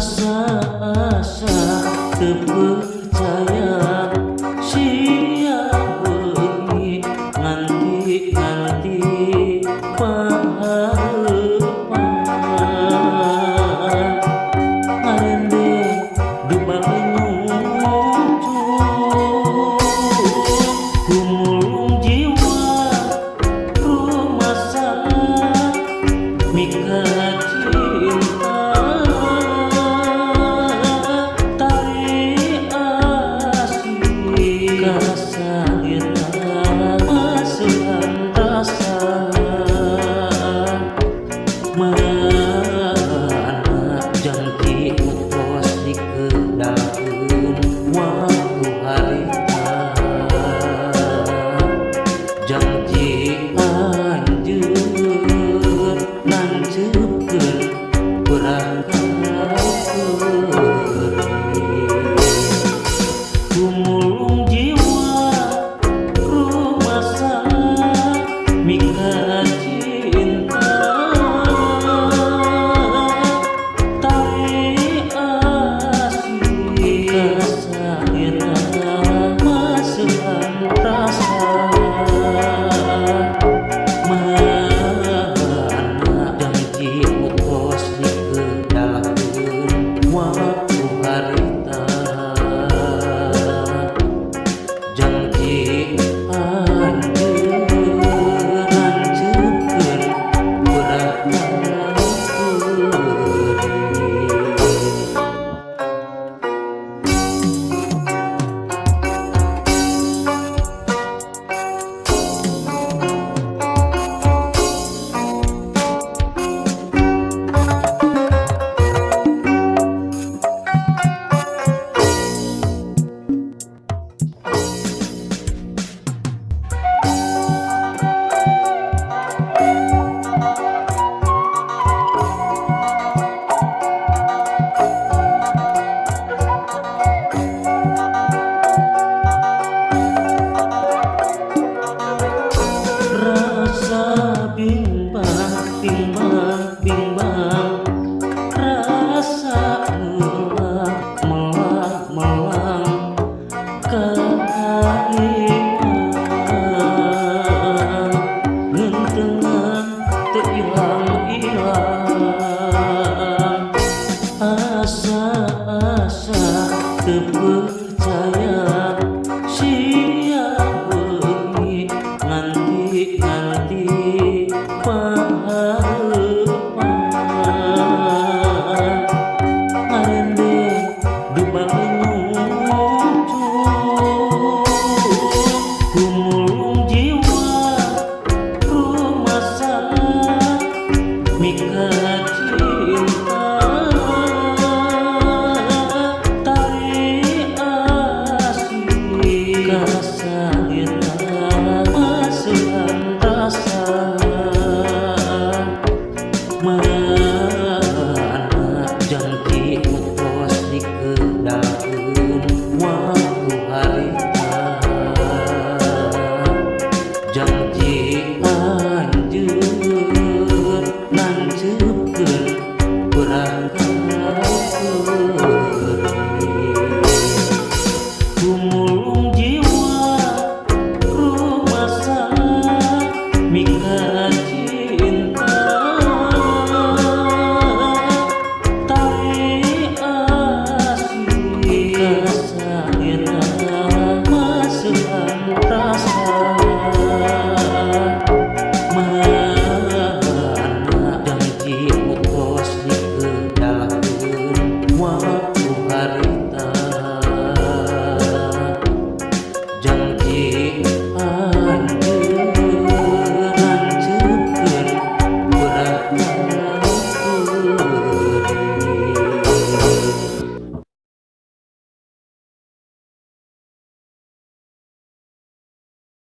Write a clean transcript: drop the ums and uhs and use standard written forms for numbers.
asa-asa teu percaya sia beungi nganti-nganti pahareupan arende di muncul kumulung jiwa rumasa mika cinta tarik asih kasangita masuhan rasa mana jangki utos di kedaun waktu harita janji anjeun lanjutkeun berangkat kumulung jiwa rumasa mika cinta tarik asih kasangita masuhan rasa mana janji utos di kedalakeun waktu harita janji anjeun lanjutkeun berangkat rasa bimbang rasa melang kehaingan ngentengan teu ilang-ilang asa-asa teu percaya sia beungi nganti-nganti pahareupan arende di muncul kumulung jiwa rumasa mika cinta tarik asih kasangita masuhan rasa mana janji